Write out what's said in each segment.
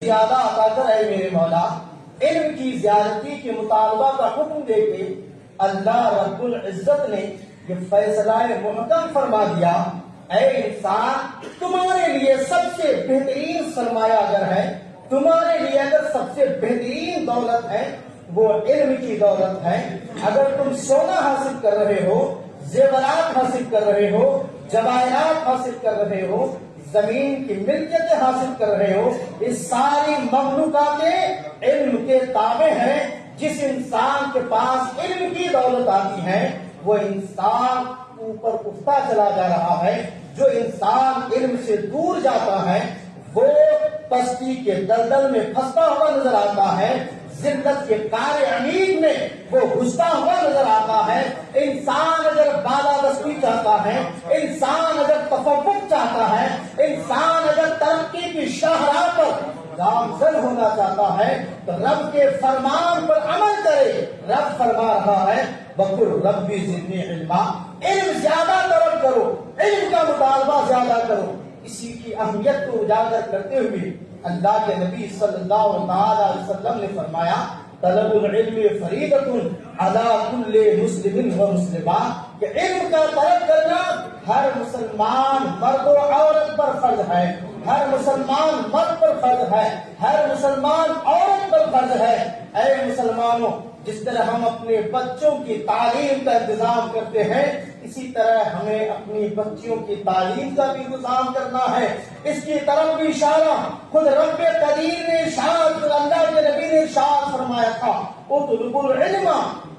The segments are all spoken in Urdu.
زیادہ عطا کر اے میرے مولا۔ علم کی زیادتی کے مطالبہ کا حکم دے کے اللہ رب العزت نے یہ فیصلہ محکم فرما دیا، اے انسان تمہارے لیے سب سے بہترین سرمایہ اگر ہے، تمہارے لیے اگر سب سے بہترین دولت ہے وہ علم کی دولت ہے۔ اگر تم سونا حاصل کر رہے ہو، زیورات حاصل کر رہے ہو، جواہرات حاصل کر رہے ہو، زمین کی ملکیتیں حاصل کر رہے ہو، اس ساری مخلوقات علم کے تابع ہیں۔ جس انسان کے پاس علم کی دولت آتی ہے وہ انسان اوپر اٹھتا چلا جا رہا ہے، جو انسان علم سے دور جاتا ہے وہ پستی کے دلدل میں پھنستا ہوا نظر آتا ہے، ذلت کے قعر عمیق میں وہ گھستا ہوا نظر آتا ہے۔ انسان اگر بالادستی چاہتا ہے، انسان اگر تفوق چاہتا ہے، انسان اگر ترقی کی شاہراہ پر گامزن ہونا چاہتا ہے تو رب کے فرمان پر عمل کرے۔ رب فرما رہا ہے وَقُلْ رَبِّ زِدْنِی عِلْمًا، علم زیادہ طلب کرو، علم کا مطالبہ زیادہ کرو۔ اسی کی اہمیت کو اجاگر کرتے ہوئے اللہ کے نبی صلی اللہ علیہ وسلم نے فرمایا طلب العلم فریضۃ علی کل مسلم و مسلمہ، کہ علم کا طلب کرنا ہر مسلمان مرد و عورت پر فرض ہے، ہر مسلمان مرد پر فرض ہے، ہر مسلمان عورت پر فرض ہے۔ اے مسلمانوں، جس طرح ہم اپنے بچوں کی تعلیم کا انتظام کرتے ہیں اسی طرح ہمیں اپنی بچیوں کی تعلیم کا بھی انتظام کرنا ہے۔ اس کی طرف بھی اشارہ خود رب قدیر نے ارشاد، اللہ کے نبی نے ارشاد فرمایا تھا اطلبوا العلم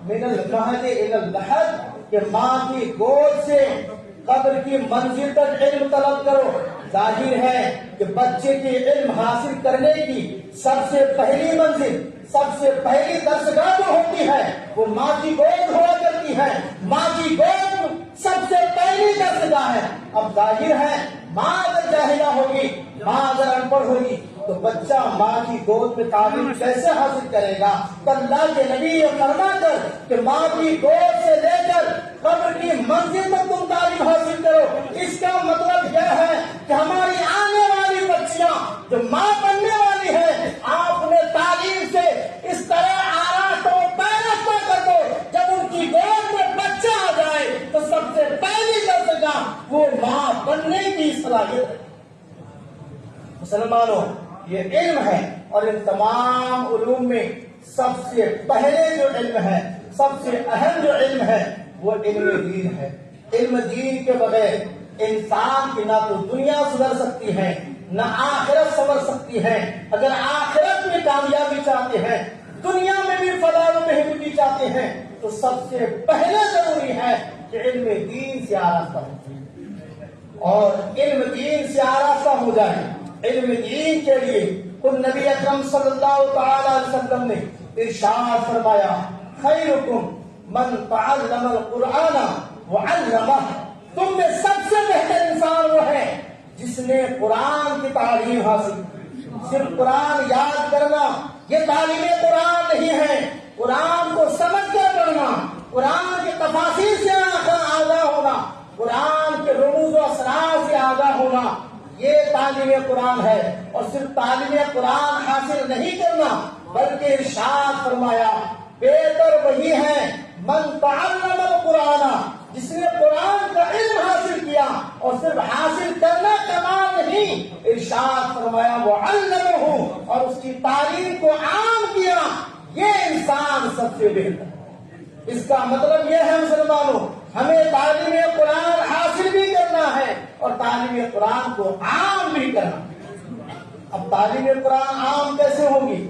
من المہد الی اللحد، کہ ماں کی گود سے قبر کی منزل تک علم طلب کرو۔ ظاہر ہے کہ بچے کے علم حاصل کرنے کی سب سے پہلی منزل، سب سے پہلی درسگاہ جو ہوتی ہے وہ ماں کی گود ہوا کرتی ہے۔ ماں کی گود سب سے پہلی درسگاہ ہے۔ اب ظاہر ہے ماں اگر جاہلہ ہوگی، ماں اگر ان پڑھ ہوگی تو بچہ ماں کی گود میں تعلیم کیسے حاصل کرے گا؟ تو اللہ کے نبی یہ فرما کر کہ ماں کی گود سے لے کر قبر کی منزل تک تم تعلیم حاصل کرو، اس کا مطلب یہ ہے کہ ہماری آنے والی بچیاں جو ماں بننے والی ہے، آپ نے تعلیم سے اس طرح آراستہ و پیراستہ کر دو جب ان کی گود میں بچہ آ جائے تو سب سے پہلی درجہ وہ ماں بننے کی صلاحیت ہے۔ مسلمانوں، یہ علم ہے اور ان تمام علوم میں سب سے پہلے جو علم ہے، سب سے اہم جو علم ہے وہ علم دین ہے۔ علم دین کے بغیر انسان کی نہ تو دنیا سدھر سکتی ہے نہ آخرت سنور سکتی ہے۔ اگر آخرت میں کامیابی چاہتے ہیں، دنیا میں بھی فلاح و بہبودی چاہتے ہیں تو سب سے پہلے ضروری ہے کہ علم دین سے آراستہ ہو، اور علم دین سے آراستہ ہو جائے۔ علم دین کے لیے خود نبی اکرم صلی اللہ تعالی علیہ وسلم نے ارشاد فرمایا خیرکم من تعلم القرآن وعلمہ، تم میں سب سے بہتر انسان وہ ہے جس نے قرآن کی تعلیم حاصل کی۔ صرف قرآن یاد کرنا یہ تعلیم قرآن نہیں ہے، قرآن کو سمجھ کر پڑھنا، قرآن کے تفاسیر سے آگاہ ہونا، قرآن کے رموز و اسرار سے آگاہ ہونا، یہ تعلیم قرآن ہے۔ اور صرف تعلیم قرآن حاصل نہیں کرنا بلکہ ارشاد فرمایا بہتر وہی ہے من تعلم القرآن، جس نے قرآن کا علم حاصل کیا، اور صرف حاصل کرنا کمال نہیں، ارشاد فرمایا وعلمہ، اور اس کی تعلیم کو عام کیا، یہ انسان سب سے بہتر ہے۔ اس کا مطلب یہ ہے مسلمانوں، ہمیں تعلیم قرآن حاصل بھی کرنا ہے اور تعلیم قرآن کو عام بھی کرنا۔ اب تعلیم قرآن عام کیسے ہوگی؟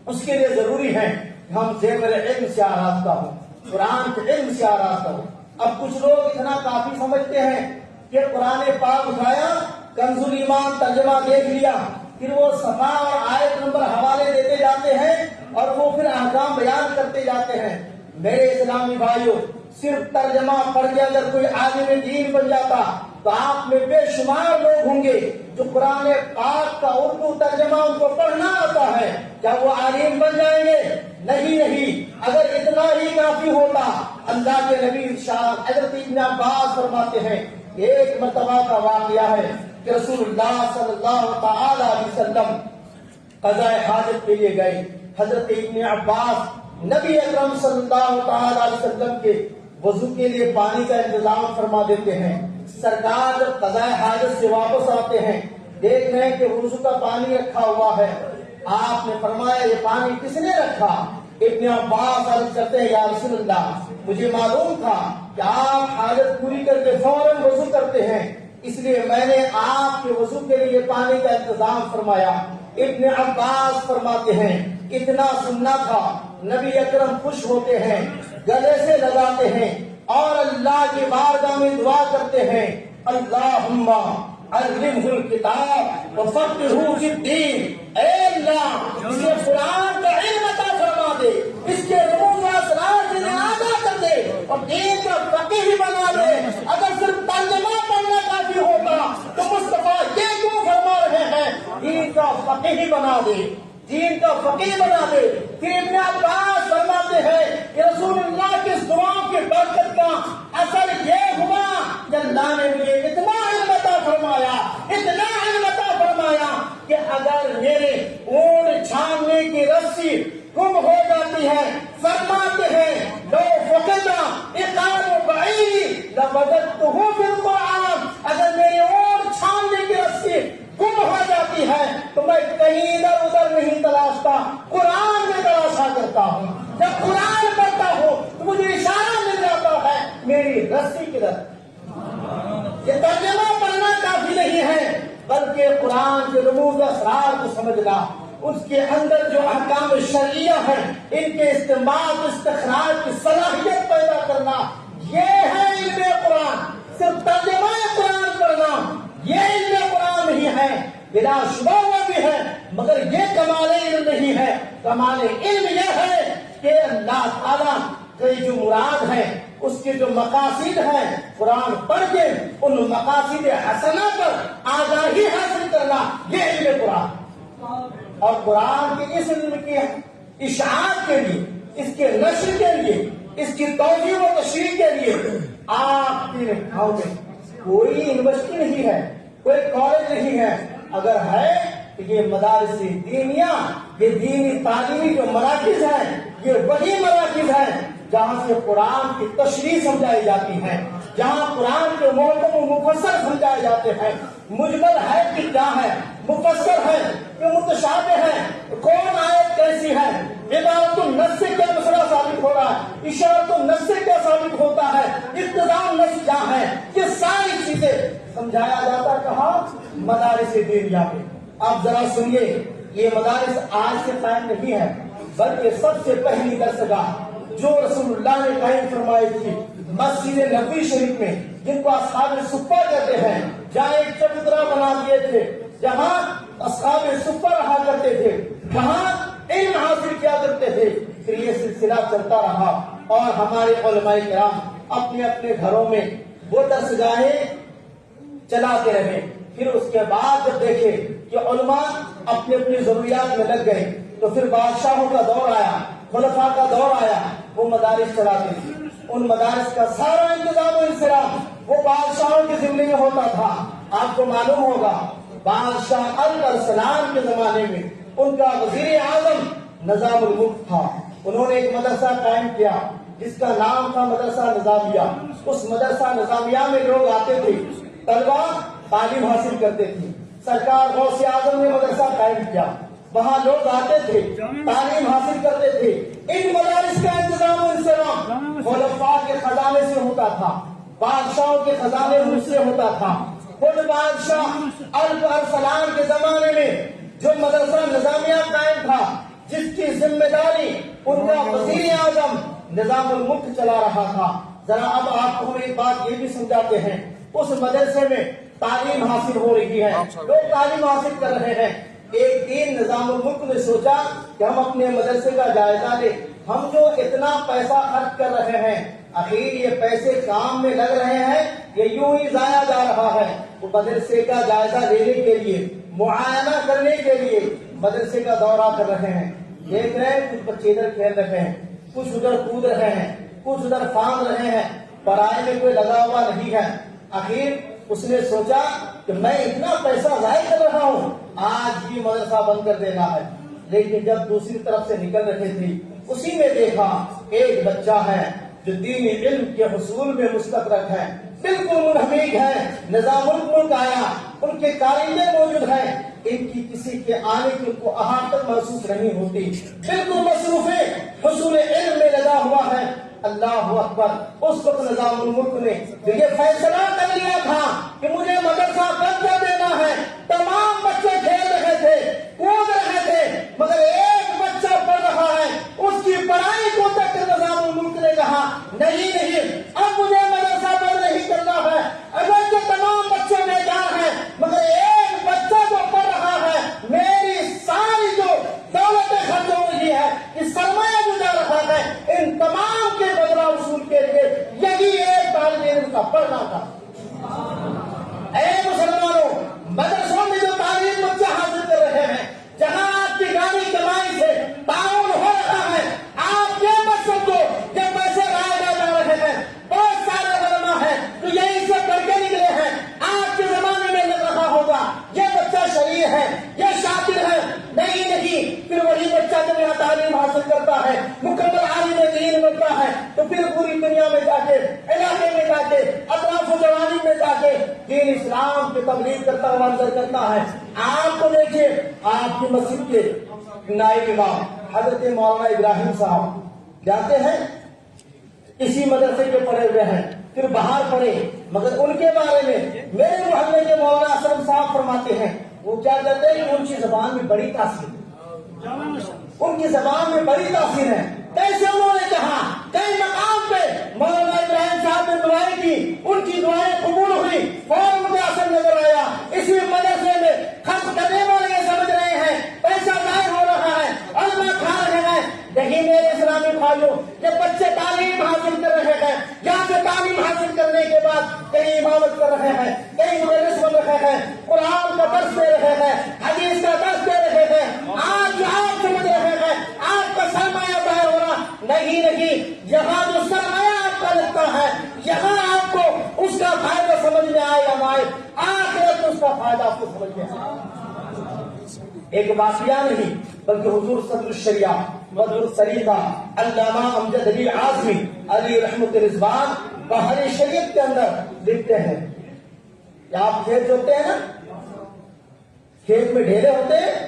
اس کے لیے ضروری ہے کہ ہم زیور علم سے آراستہ ہوں، قرآن کے علم سے آراستہ ہوں۔ اب کچھ لوگ اتنا کافی سمجھتے ہیں کہ قرآن پاک اٹھایا، کنز الایمان ترجمہ دیکھ لیا، پھر وہ صفحہ اور آیت نمبر حوالے دیتے جاتے ہیں اور وہ پھر احکام بیان کرتے جاتے ہیں۔ میرے اسلامی بھائیوں، صرف ترجمہ پڑھ کے اگر کوئی عالم دین بن جاتا تو آپ میں بے شمار لوگ ہوں گے جو قرآن پاک کا اردو ترجمہ ان کو پڑھنا آتا ہے، کیا وہ عالم بن جائیں گے؟ نہیں۔ اگر اتنا ہی کافی ہوتا، اللہ کے نبی ارشاد حضرت ابن عباس فرماتے ہیں ایک مرتبہ کا واقعہ ہے کہ رسول اللہ صلی اللہ تعالی علیہ وسلم قضاء حاجت کے لیے گئے. حضرت ابن عباس نبی اکرم صلی اللہ تعالی علیہ وسلم کے وضو کے لیے پانی کا انتظام فرما دیتے ہیں. سرکار جب قضاء حاجت سے واپس آتے ہیں دیکھ رہے ہیں کہ وضو کا پانی رکھا ہوا ہے. آپ نے فرمایا یہ پانی کس نے رکھا؟ ابن عباس عرض کرتے ہیں یا رسول اللہ مجھے معلوم تھا کہ آپ حاجت پوری کر کے فوراً وضو کرتے ہیں اس لیے میں نے آپ کے وضو کے لیے پانی کا انتظام فرمایا. ابن عباس فرماتے ہیں اتنا سننا تھا نبی اکرم خوش ہوتے ہیں گلے سے لگاتے ہیں اور اللہ کی بارگاہ میں دعا کرتے ہیں اللہم علمہ الکتاب وفقہہ فی الدین. اے اللہ اسے قرآن کا علم عطا فرما دے اس کے رموز و اسرار سے آگاہ کر دے اور دین کا فقیہ بنا دے. اگر صرف ترجمہ پڑھنا کافی ہوتا تو مصطفیٰ یہ کیوں فرما رہے ہیں دین کا فقیہ بنا دے دین کا فقیہ بنا دے. پھر ابن عباس فرماتے ہیں کہ رسول اللہ کی اس دعا کی برکت کا اثر یہ ہوا کہ اللہ نے مجھے اتنا علم عطا فرمایا کہ اگر میرے اونٹ چھاننے کی رسی گم ہو جاتی ہے فرماتے ہیں لو فقدا اقام بعیری لوجدتہ فی القرآن. اگر میرے اونٹ چھاننے کی رسی گم ہو جاتی ہے تو میں کہیں ادھر ادھر نہیں تلاشتا قرآن میں تلاشا کرتا ہوں. جب قرآن پڑھتا ہوں تو مجھے اشارہ مل جاتا ہے میری رسی کدھر. یہ ترجمہ پڑھنا کافی نہیں ہے بلکہ قرآن کے رموز اسرار کو سمجھنا اس کے اندر جو احکام شرعیہ ہیں ان کے استعمال استخراج کی صلاحیت پیدا کرنا یہ ہے علم قرآن. صرف ترجمہ قرآن پڑھنا یہ علم قرآن نہیں ہے. بلا شبہ وہ بھی ہے مگر یہ کمال علم نہیں ہے. کمال علم یہ ہے کہ اللہ تعالیٰ کے جو مراد ہے اس کے جو مقاصد ہیں قرآن پڑھ کے ان مقاصد حسنہ پر آگاہی حاصل کرنا یہ علم قرآن. اور قرآن کے اس علم کی اشاعت کے لیے اس کے نشر کے لیے اس کی توضیح و تشریح کے لیے آپ کے گاؤں میں کوئی یونیورسٹی نہیں ہے کوئی کالج نہیں ہے. اگر ہے تو یہ مدارس دینیہ یہ دینی تعلیمی جو مراکز ہیں یہ وہی مراکز ہیں جہاں سے قرآن کی تشریح سمجھائی جاتی ہے جہاں قرآن کے محکم و مفسر سمجھائے جاتے ہیں. مجمل ہے کہ کیا ہے مفسر ہے کہ متشابہ ہے کون آیت کیسی ہے عبارت النص سے کیا مسئلہ ثابت ہو رہا ہے اشارت النص سے کیا ثابت ہوتا ہے اقتضاء النص کیا ہے یہ ساری چیزیں سمجھایا جاتا کہاں مدارس دینیہ میں. آپ ذرا سنیے یہ مدارس آج سے قائم نہیں ہے بلکہ سب سے پہلی درسگاہ جو رسول اللہ نے قائم فرمائی تھی مسجد نبوی شریف میں جن کو اصحاب صفہ کہتے ہیں جہاں ایک چبوترا بنا دیے تھے جہاں اصحاب صفہ رہا کرتے تھے جہاں علم حاصل کیا کرتے تھے. پھر یہ سلسلہ چلتا رہا اور ہمارے علماء کرام اپنے اپنے گھروں میں وہ درسگاہیں چلاتے رہے. پھر اس کے بعد جب دیکھے کہ علماء اپنی اپنی ضروریات میں لگ گئے تو پھر بادشاہوں کا دور آیا خلفاء کا دور آیا وہ مدارس چلاتے تھے. ان مدارس کا سارا انتظام و انصراف وہ بادشاہوں کے ذمے میں ہوتا تھا. آپ کو معلوم ہوگا بادشاہ السلام کے زمانے میں ان کا وزیر اعظم نظام الملک تھا. انہوں نے ایک مدرسہ قائم کیا جس کا نام تھا مدرسہ نظامیہ. اس مدرسہ نظامیہ میں لوگ آتے تھے طلبا تعلیم حاصل کرتے تھے. سرکار غوث اعظم نے مدرسہ قائم کیا وہاں لوگ آتے تھے تعلیم حاصل کرتے تھے. ان مدارس کا انتظام و انصراف خلفاء کے خزانے سے ہوتا تھا بادشاہوں کے خزانے سے ہوتا تھا. خود بادشاہ السلام کے زمانے میں جو مدرسہ نظامیہ قائم تھا جس کی ذمہ داری ان کا وزیر اعظم نظام الملک چلا رہا تھا. ذرا اب آپ کو ایک بات یہ بھی سمجھاتے ہیں اس مدرسے میں تعلیم حاصل ہو رہی ہے لوگ تعلیم حاصل کر رہے ہیں. ایک دن نظام الملک نے سوچا کہ ہم اپنے مدرسے کا جائزہ لیں. ہم جو اتنا پیسہ خرچ کر رہے ہیں آخر یہ پیسے کام میں لگ رہے ہیں یہ یوں ہی ضائع جا رہا ہے. وہ مدرسے کا جائزہ لینے کے لیے معائنہ کرنے کے لیے مدرسے کا دورہ کر رہے ہیں. دیکھ رہے ہیں کچھ بچے ادھر کھیل رہے ہیں کچھ ادھر کود رہے ہیں کچھ ادھر پھاند رہے ہیں پڑھائی میں کوئی لگا ہوا نہیں ہے. آخر اس نے سوچا کہ میں اتنا پیسہ ضائع کر رہا ہوں، آج بھی مدرسہ بند کر دینا ہے۔ لیکن جب دوسری طرف سے نکل رہے تھے، اسی میں دیکھا ایک بچہ ہے جو دینی علم کے حصول میں مستقرک ہے، بالکل منہمک ہے، نظام الملک آیا، ان کے کارندے موجود ہیں، ان کی کسی کے آنے کی ان کو احاطہ محسوس نہیں ہوتی، بالکل مصروف حصول علم میں لگا ہوا ہے۔ اللہ اکبر، اس وقت نظام الملک نے یہ فیصلہ کر لیا تھا کہ مجھے مدرسہ بند کر دینا ہے۔ تمام بچے کھیل رہے تھے، کود رہے تھے، مگر ایک بچہ پڑھ رہا ہے، اس کی پڑھائی کو تک نظام الملک نے کہا نہیں، اب مجھے مدرسہ بند نہیں کرنا ہے۔ اگرچہ تمام بچے بیکار ہیں، مگر ایک بچہ جو پڑھ رہا ہے، میری ساری جو دولتیں خرچ ہو رہی ہے، اس سرمایہ جو جا رہا ہے، ان تمام کے بدلہ وصول کے لیے یہی ایک طالب علم کا پڑھنا تھا۔ اے مسلمانوں، مدرسوں میں جو تعلیم بچے حاصل کر رہے ہیں، جہاں آپ کی گاڑی کمائی سے تعاون ہو رہا ہے، آپ یہ مت سمجھو کہ پیسے رائے جا رہے ہیں۔ بہت سارے علماء ہیں جو یہیں سے پڑھ کے نکلے ہیں، آج کے زمانے میں لگ رہا ہوگا یہ بچہ شریع ہے، یہ شاطر ہے۔ نہیں، پھر وہی بچہ جب یہاں تعلیم حاصل کرتا ہے، مکمل عالم دین بنتا ہے، تو پھر پوری دنیا میں جا کے، علاقے میں جا کے، اطراف و جوانی میں جا کے دین اسلام کی تبلیغ کرتا ہوا نظر کرتا ہے۔ آپ کو دیکھیے، آپ کی مسجد کے نائب امام حضرت مولانا ابراہیم صاحب جاتے ہیں، اسی مدرسے کے پڑھے ہوئے ہیں، پھر باہر پڑھے، مگر ان کے بارے میں میرے محلے کے مولانا اسلم صاحب فرماتے ہیں، وہ کیا کہتے ہیں کہ ان کی زبان میں بڑی تاثیر ہے، ان کی زبان میں بڑی تاثیر ہے۔ کیسے انہوں نے کہا، کئی مقام پہ مولانا ابراہیم صاحب نے دعائیں کی، ان کی دعائیں قبول ہوئی، اور مجھے اثر نظر آیا۔ اسی مدرسے میں خرچ کرنے والے یہ سمجھ رہے ہیں پیسہ ضائع ہو رہا ہے، علماء کھا رہے ہیں۔ نہیں میرے اسلامی بھائیوں، یہ بچے تعلیم حاصل کر رہے ہیں، یہاں سے تعلیم حاصل کرنے کے بعد کئی امامت کر رہے ہیں، کئی مدرس بن رہے ہیں، قرآن کا درس دے رہے ہیں، حدیث کا درس دے رہے ہیں۔ آج آپ سمجھ رہے ہیں آپ کا سرمایہ ضائع ہو رہا، نہیں، یہاں جو سرمایہ آپ کا لگتا ہے، یہاں آپ کو اس کا فائدہ سمجھ میں آئے یا نہ آئے، آخرت اس کا فائدہ آپ کو سمجھ میں آئے۔ ایک واقعہ نہیں بلکہ حضور صدر الشریعہ بدر الطریقہ علامہ امجد علی اعظمی علی رحمت رضوان بحر شریعت کے اندر لکھتے ہیں کہ آپ کھیت جوتے ہیں نا، کھیت میں ڈھیرے ہوتے ہیں،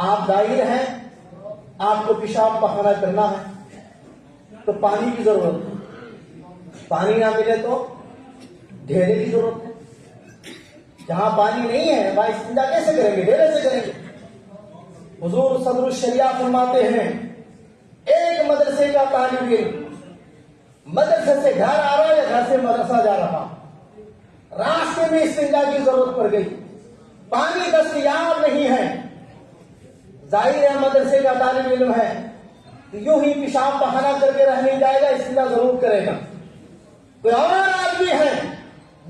آپ دائر ہیں، آپ کو پیشاب پخانا کرنا ہے تو پانی کی ضرورت ہے، پانی نہ ملے تو ڈھیرے کی ضرورت ہے۔ جہاں پانی نہیں ہے وہاں استنجا کیسے کریں گے؟ ڈھیرے سے کریں گے۔ حضور صدر الشریعہ فرماتے ہیں، ایک مدرسے کا طالب علم مدرسے سے گھر آ رہا یا گھر سے مدرسہ جا رہا، راستے میں استنجا کی ضرورت پڑ گئی، پانی دستیاب نہیں ہے، ظاہر ہے مدرسے کا طالب علم ہے، یوں ہی پیشاب پخانا کر کے رہ نہیں جائے گا، استنجا ضرور کرے گا۔ کوئی اور آدمی ہے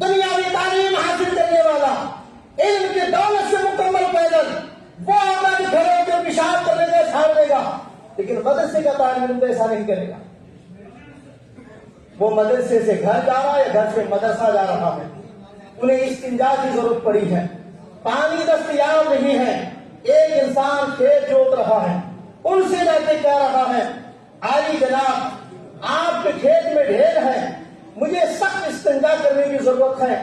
دنیاوی تعلیم حاصل کرنے والا، علم کی دولت سے مکمل پیدل، وہ آگا کے کھڑے ہو کے پیشاب کرنے کا چھاڑ دے گا، لیکن مدرسے کا طالب علم تو ایسا نہیں کرے گا۔ وہ مدرسے سے گھر جا رہا ہے یا گھر سے مدرسہ جا رہا ہے، انہیں استنجا کی ضرورت پڑی ہے، پانی دستیاب نہیں ہے۔ ایک انسان کھیت جوت رہا ہے، ان سے جا کے کہہ رہا ہے، عالی جناب آپ کے کھیت میں ڈھیر ہے، مجھے سخت استنجا کرنے کی ضرورت ہے،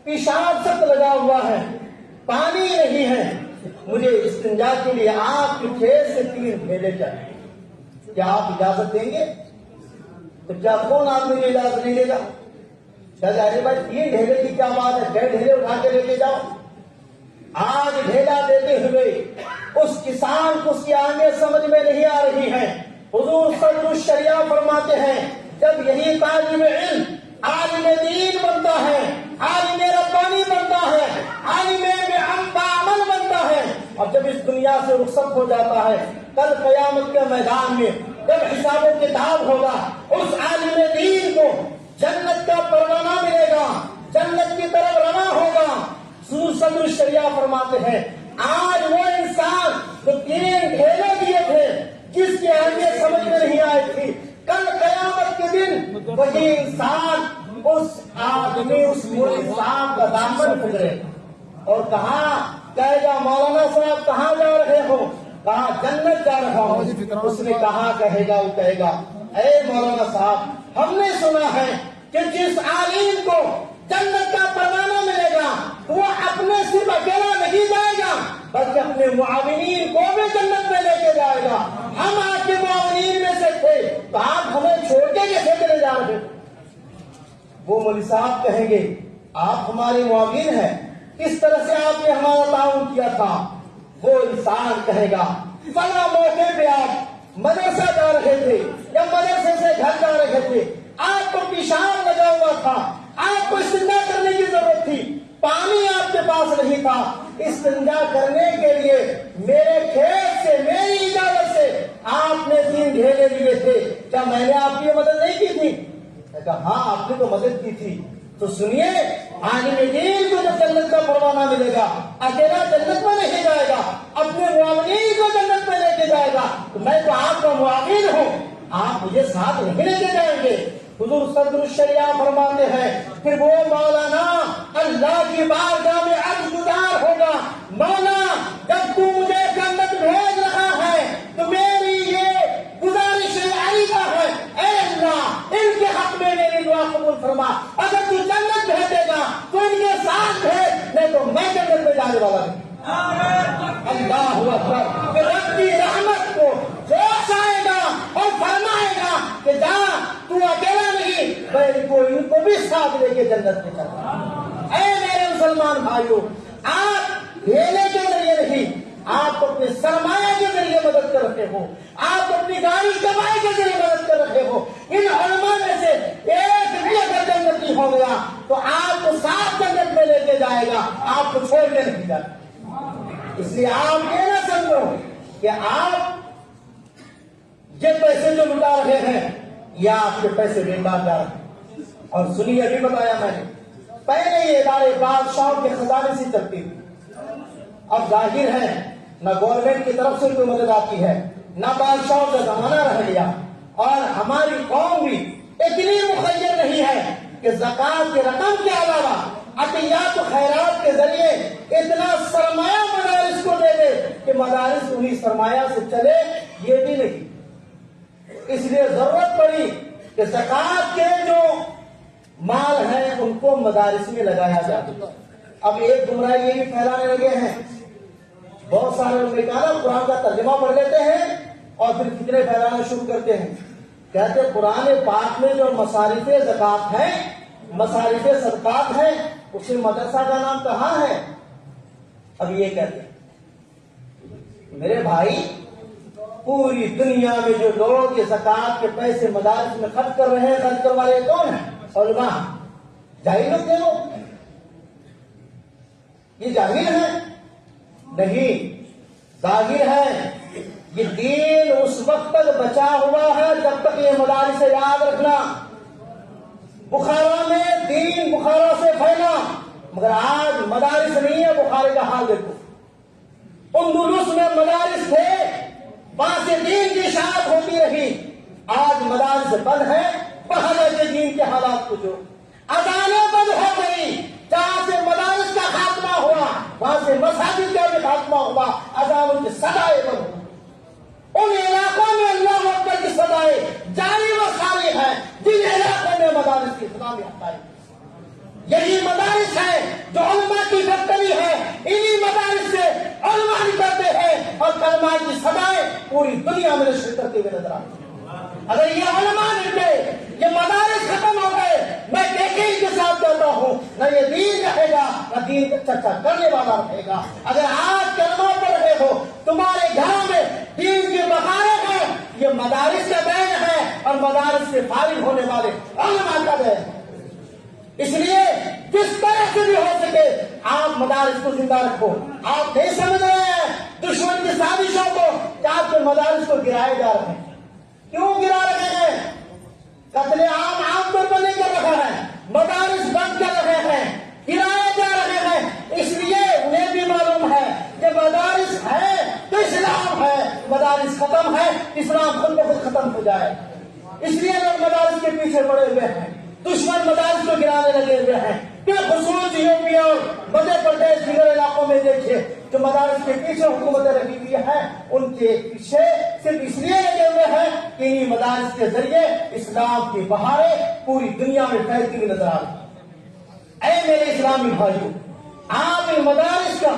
پیشاب سخت لگا ہوا ہے، پانی نہیں ہے، مجھے استنجا کے لیے آپ کے کھیت سے 3 ڈھیلے چاہیے، کیا آپ اجازت دیں گے؟ تو کیا کون آدمی کی اجازت نہیں دے گا؟ ارے بھائی 3 ڈھیلے کی کیا بات ہے، 6 ڈھیلے اٹھا کے لے کے جاؤ۔ آج ڈھیلا دیتے ہوئے اس کسان کو اس کی اہمیت سمجھ میں نہیں آ رہی ہے۔ حضور صدر الشریعہ فرماتے ہیں، جب یہی طالب علم عالم دین بنتا ہے، عالم ربانی بنتا ہے، عالم بعمل بنتا ہے، اور جب اس دنیا سے رخصت ہو جاتا ہے، کل قیامت کے میدان میں جب حساب و کتاب ہوگا، اس عالم دین کو جنت کا پروانہ ملے گا، جنت کی طرف روانہ ہوگا۔ حضور صدر الشریعہ فرماتے ہیں، آج وہ انسان جو 3 ڈھیلے دیے تھے، جس کی اہمیت سمجھ میں نہیں آئی تھی، کل قیامت کے دن وہی انسان اس آدمی اس انسان کا کا دامن پکڑے اور کہاں کہے گا مولانا صاحب کہاں جا رہے ہو؟ کہاں جنت جا رہا ہوں۔ اس نے کہاں کہے گا؟ وہ کہے گا اے مولانا صاحب ہم نے سنا ہے کہ جس عالم کو جنت کا پروانہ ملے گا وہ اپنے صرف اکیلا نہیں جائے گا بلکہ اپنے معاونین کو بھی جنت میں لے کے جائے گا۔ ہم آپ کے معاونین میں سے تھے تو آپ ہمیں چھوڑ کے کیسے چلے جا رہے؟ وہ مولوی صاحب کہیں گے آپ ہمارے معاون ہیں، کس طرح سے آپ نے ہمارا تعاون کیا تھا؟ وہ انسان کہے گا فلاں موقع پہ آپ مدرسہ جا رہے تھے یا مدرسے سے گھر جا رہے تھے، آپ کو پیشاب لگا ہوا تھا، آپ کو استنجا کرنے کی ضرورت تھی، پانی آپ کے پاس نہیں تھا، استنجا کرنے کے لیے میرے کھیت سے میری اجازت سے آپ نے 3 ڈھیلے لیے تھے، کیا میں نے آپ کی مدد نہیں کی تھی؟ کہا ہاں آپ نے تو مدد کی تھی۔ تو سنیے عالم دین کو جب جنت کا پروانہ ملے گا اکیلا جنت میں نہیں جائے گا، اپنے معاونین کو جنت میں لے کے جائے گا۔ تو میں تو آپ کا معاون ہوں، آپ مجھے ساتھ نہیں لے کے جائیں گے۔ حضور صدر الشریعہ فرماتے ہیں پھر وہ مولانا اللہ کی بارگاہ میں عرض گزار ہوگا مولا جب تو مجھے جنت بھیج رہا ہے تو میری یہ گزارش عریضہ ہے، اے اللہ ان کے حق میں میری دعا قبول فرما، اگر تو جنت بھیجے گا تو ان کے ساتھ بھیج، نہیں تو میں جنت میں جانے والا نہیں۔ اللہ اکبر۔ کہ رب کی رحمت کو جوش آئے گا اور فرمائے گا کہ جا تو اکیلا نہیں بلکہ ان کو بھی ساتھ لے کے جنت میں چلا۔ اے میرے مسلمان بھائیوں، آپ ڈھیلے کے ذریعے نہیں، آپ اپنے سرمایہ کے ذریعے مدد کر رہے ہو، آپ اپنی گاڑی کمائی کے ذریعے مدد کر رہے ہو۔ ان علماء میں سے ایک بھی اگر جنتی ہو گیا تو آپ کو ساتھ جنت میں لے کے جائے گا، آپ کو چھوڑ کے نہیں جائے گا۔ اس لیے آپ یہ نہ سمجھو کہ آپ یہ پیسے جو لٹا رہے ہیں یہ آپ کے پیسے بیکار جا رہے ہیں۔ اور سنیے ابھی بتایا میں نے پہلے یہ ادارے بادشاہوں کے خزانے سے چلتی تھی، اب ظاہر ہے نہ گورنمنٹ کی طرف سے کوئی مدد آتی ہے نہ بادشاہوں کا زمانہ رہ گیا، اور ہماری قوم بھی اتنی مخیر نہیں ہے کہ زکوٰۃ کی رقم کے علاوہ عطیات و خیرات کے ذریعے اتنا سرمایہ مدارس کو دے دے کہ مدارس انہیں سرمایہ سے چلے، یہ بھی نہیں۔ اس لیے ضرورت پڑی کہ زکوٰۃ کے جو مال ہیں ان کو مدارس میں لگایا جائے۔ اب ایک گمراہی یہ بھی پھیلانے لگے ہیں، بہت سارے لوگ نکالا قرآن کا ترجمہ پڑھ لیتے ہیں اور پھر فتنے پھیلانا شروع کرتے ہیں، کہتے ہیں قرآن پاک میں جو مصارف زکوٰۃ ہیں، مصارف صدقات ہیں، اس میں مدرسہ کا نام کہاں ہے؟ اب یہ کہتے ہیں میرے بھائی پوری دنیا میں جو لوگ یہ زکوٰۃ کے پیسے مدارس میں خرچ کر رہے ہیں، خرچ کروا رہے کون ہیں؟ علماء۔ جاہل لوگ تھے لوگ؟ یہ جاہل ہیں؟ نہیں، ظاہر ہے یہ دین اس وقت تک بچا ہوا ہے جب تک یہ مدارس سے یاد رکھنا۔ بخارا میں دین بخارا سے پھیلا، مگر آج مدارس نہیں ہے، بخارے کا حال دیکھو۔ اندلس میں مدارس تھے، وہاں سے دین کی اشاعت ہوتی رہی، آج مدارس بند ہے، وہاں سے دین کے حالات کو جو اذانیں بند ہو گئی، جہاں سے مدارس کا خاتمہ ہوا وہاں سے مساجد کا بھی خاتمہ ہوا، اذانوں کی صدائیں بند ہوئی۔ ان علاقوں میں اللہ اکبر کی صدائیں جاری و ساری ہیں جن علاقوں میں مدارس کی صدا بھی ہٹائی۔ یہی مدارس ہے جو علماء کی فیکٹری ہے، انہی مدارس سے علماء نکلتے ہیں اور کلمات کی صدائیں پوری دنیا میں نشر کرتے ہوئے نظر آتی ہیں۔ اگر یہ علماء نکلے، یہ مدارس ختم ہو گئے، میں یقین کے ساتھ کہتا ہوں نہ یہ دین رہے گا نہ دین کا چرچا کرنے والا رہے گا۔ اگر آج کلمہ پڑھ رہے ہو، تمہارے گھروں میں دین کی بخاریں ہیں، یہ مدارس کا دین ہے اور مدارس سے فارغ ہونے والے علماء کا دین ہے۔ اس لیے جس طرح سے بھی ہو سکے آپ مدارس کو زندہ رکھو۔ آپ نہیں سمجھ رہے ہیں دشمن کی سازشوں کو کہ آپ کے مدارس کو گرائے جا رہے ہیں۔ کیوں گرا رہے ہیں؟ قتل عام طور پر نہیں کر رہے ہیں، مدارس بند کر رہے ہیں، گرائے جا رہے ہیں۔ اس لیے انہیں بھی معلوم ہے کہ مدارس ہے تو اسلام ہے، مدارس ختم ہے اسلام خود بخود ختم ہو جائے۔ اس لیے لوگ مدارس کے پیچھے پڑے ہوئے ہیں، دشمن مدارس کو گرانے لگے ہوئے ہیں۔ کہ خصوص یوپی اور مدھیہ پردیش دیگر علاقوں میں دیکھیے جو مدارس کے پیچھے حکومتیں لگی ہوئی ہیں ان کے پیچھے صرف اس لیے لگے ہوئے ہیں کہ انہیں مدارس کے ذریعے اسلام کی بہاریں پوری دنیا میں پھیلتی ہوئی نظر آ رہی ہیں۔ اے میرے اسلامی بھائیوں، آپ ان مدارس کا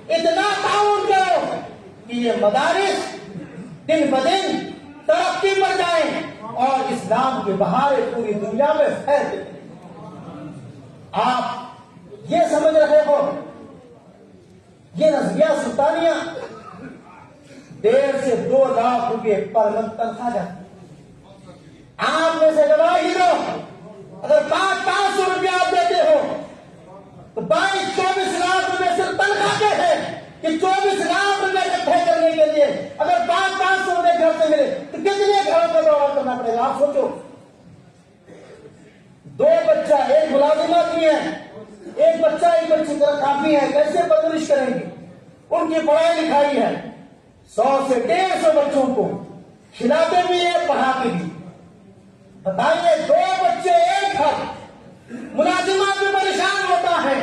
اتنا تعاون کرو کہ یہ مدارس دن بدن ترقی پر جائیں اور اسلام کی بہاریں پوری دنیا میں پھیلتی ہیں۔ آپ یہ سمجھ رہے ہو یہ نظریہ سلطانیہ 1.5 سے 2 لاکھ روپے پر منتھ تنخواہ جاتی، آپ میں سے گواہی دو اگر 500 روپیہ آپ دیتے ہو تو 22-24 لاکھ روپے صرف تنخواہ کے ہیں کہ 24 لاکھ روپے اکٹھے کرنے کے لیے اگر 500 روپے گھر سے ملے تو کتنے گھروں کا دورہ کرنا پڑے گا؟ آپ سوچو، 2 بچہ ایک ملازمت بھی ہے، ایک بچہ ایک بچی طرح کافی ہے، کیسے پرورش کریں گے؟ ان کی پڑھائی لکھائی ہے، 100 سے 150 بچوں کو کھلاتے بھی ہیں پڑھاتے بھی۔ بتائیے 2 بچے ایک گھر، ملازمات بھی پریشان ہوتا ہے،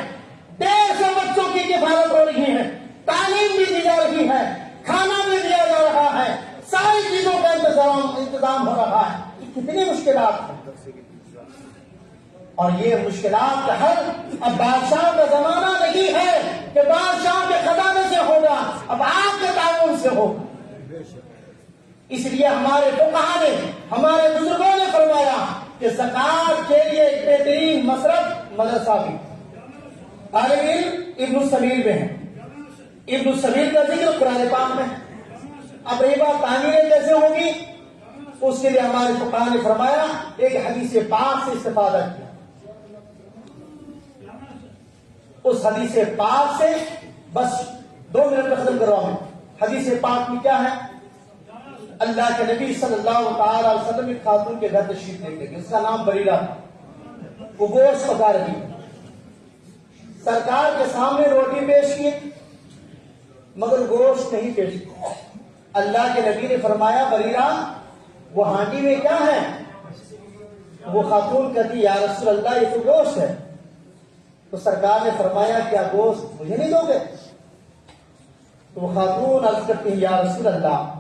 150 بچوں کی کفالت ہو رہی ہے، تعلیم بھی دی جا رہی ہے، کھانا بھی دیا جا رہا ہے، ساری چیزوں کا انتظام ہو رہا ہے۔ یہ کتنی مشکلات ہیں، اور یہ مشکلات کا حل اب بادشاہ کا زمانہ نہیں ہے کہ بادشاہ کے خزانے سے ہوگا، اب آپ کے تعاون سے ہوگا۔ اس لیے ہمارے فقہا نے، ہمارے بزرگوں نے فرمایا کہ زکوٰۃ کے لیے ایک بہترین مصرف مدرسہ بھی، طالب علم ابن السبیل میں ہے، ابن السبیل کا ذکر قرآن پاک میں ہے۔ اب یہ بات تعمیریں کیسے ہوگی؟ اس کے لیے ہمارے فقہا نے فرمایا ایک حدیث پاک سے استفادہ کیا۔ اس حدیث پاک سے بس 2 منٹ میں ختم کروا ہوں۔ حدیث پاک میں کیا ہے؟ اللہ کے نبی صلی اللہ تعالی علیہ وسلم ایک خاتون کے گھر تشریف لے گئے، اس کا نام بریرہ، وہ گوشت پکا رہی، سرکار کے سامنے روٹی پیش کی مگر گوشت نہیں پیش کیا۔ اللہ کے نبی نے فرمایا بریرہ وہ ہانڈی میں کیا ہے؟ وہ خاتون کہتی یا رسول اللہ یہ تو گوشت ہے۔ تو سرکار نے فرمایا کیا گوشت مجھے نہیں دو گے؟ تو وہ خاتون عرض کرتی ہے یا رسول اللہ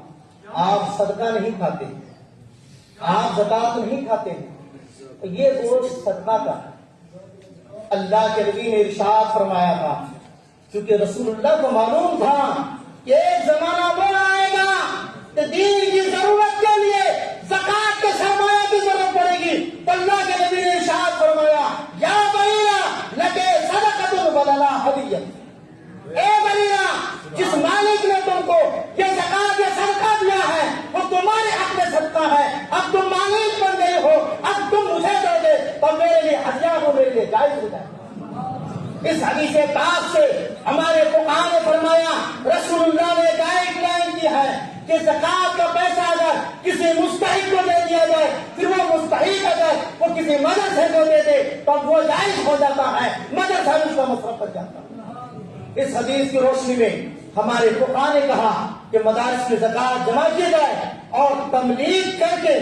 آپ صدقہ نہیں کھاتے، آپ زکوٰۃ نہیں کھاتے، یہ گوشت صدقہ کا۔ اللہ کے نبی نے ارشاد فرمایا تھا کیونکہ رسول اللہ کو معلوم تھا کہ ایک زمانہ وہ آئے گا کہ دین کی ضرورت کے لیے زکوٰۃ کے سرمایہ کی ضرورت پڑے گی، تو اللہ کے نبی نے ارشاد فرمایا یا بریرہ لکے صدقۃ بدلا ہدیہ، اے بریرہ جس مالک نے تم کو یہ زکوٰۃ یا صدقہ دیا ہے وہ تمہارے حق میں صدقہ ہے، اب تم مالک بن گئے ہو، اب تم مجھے دو گے تو میرے لیے ہدیہ ہو، میرے لیے جائز ہو جائے۔ اس حدیث پاک سے ہمارے فقہا نے فرمایا رسول اللہ نے گائیڈ لائن کی ہے کہ زکوٰۃ کا پیسہ اگر کسی مستحق کو دے دیا جائے پھر وہ مستحق اگر وہ کسی مدرسے کو دے دے تو وہ جائز ہو جاتا ہے، مدرسہ اس کا مصرف کر جاتا ہے۔ اس حدیث کی روشنی میں ہمارے فقہا نے کہا کہ مدارس کی زکوٰۃ جمع کی جائے اور تملیغ کر کے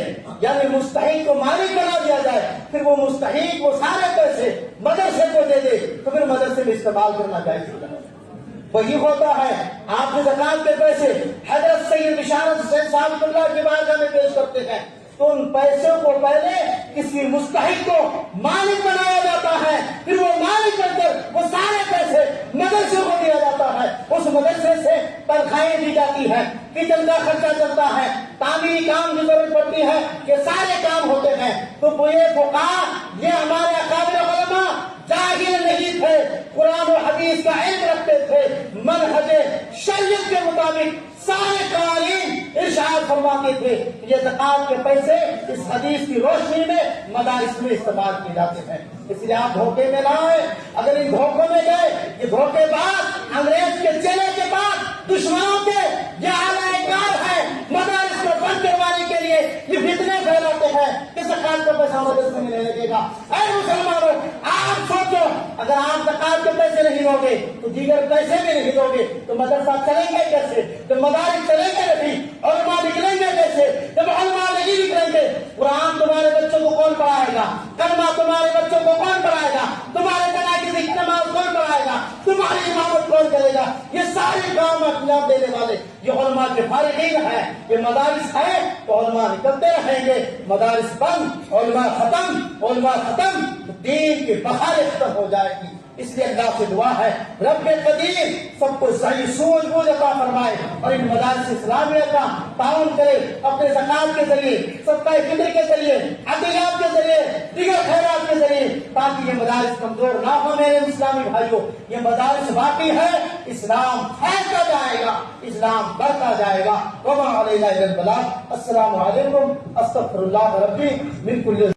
یعنی مستحق کو مالک بنا دیا جائے، پھر وہ مستحق وہ سارے پیسے مدرسے کو دے دے تو پھر مدرسے میں استعمال کرنا جائز ہوتا ہے۔ وہی ہوتا ہے آپ کے زکوٰۃ کے پیسے حضرت سید بشارت حسین صاحب اللہ کی بارگاہ میں پیش کرتے ہیں تو ان پیسوں کو پہلے کسی مستحق کو مالک بنایا جاتا ہے، پھر وہ مالک بن کر وہ سارے پیسے مدرسے کو دیا جاتا ہے، اس مدرسے سے تنخواہیں دی جاتی ہے، کچن کا خرچہ چلتا ہے، تعمیری کام کی ضرورت پڑتی ہے، یہ سارے کام ہوتے ہیں۔ تو یہ فقہا یہ ہمارے اکابر علماء جاہل نہیں تھے، قرآن و حدیث کا علم رکھتے تھے، منہج شریعت کے مطابق سارے قوانین ارشاد فرماتے تھے۔ یہ زکوٰۃ کے پیسے اس حدیث کی روشنی میں مدارس میں استعمال کیے جاتے ہیں، اس لیے آپ دھوکے میں نہ آئے۔ اگر ان دھوکوں میں گئے یہ دھوکے بعد انگریز کے چلے کے بعد دشمنوں کے یہ اعلی کار ہے مدارس کو بند کروانے کے لیے یہ فتنے پھیلاتے ہیں کہ زکوٰۃ کا پیسہ مدرسے میں نہیں لگے گا۔ اے مسلمانوں آپ سوچو اگر آپ زکوٰۃ کے پیسے نہیں دو گے تو دیگر پیسے بھی نہیں دو گے تو مدرسہ چلیں گے کیسے؟ تو مدارس چلیں گے نہیں، علماء نکلیں گے کیسے؟ جب علماء نہیں نکلیں گے قرآن تمہارے بچوں کو کون پڑھائے گا؟ کلمہ تمہارے بچوں کو کون پڑھائے گا؟ تمہارے سارے کام انجام دینے والے یہ علماء کے فارغین ہیں. یہ مدارس ہیں تو علماء نکلتے رہیں گے. مدارس بند، علماء ختم تو دین کی بہاریں ختم ہو جائے گی. اس لیے اللہ سے دعا ہے رب قدیر سب کو صحیح سوجھ بوجھ عطا فرمائے اور ان مدارس اسلامیہ کا تعاون کرے اپنے زکات کے ذریعے، صدقہ فطر کے ذریعے، عطیات کے ذریعے، دیگر خیرات کے ذریعے، تاکہ یہ مدارس کمزور نہ ہو. میرے اسلامی بھائیوں، یہ مدارس باقی ہے، اسلام پھیلتا جائے گا، اسلام بڑھتا جائے گا. وما علینا الا البلاغ. السلام علیکم. استغفر اللہ ربی من کل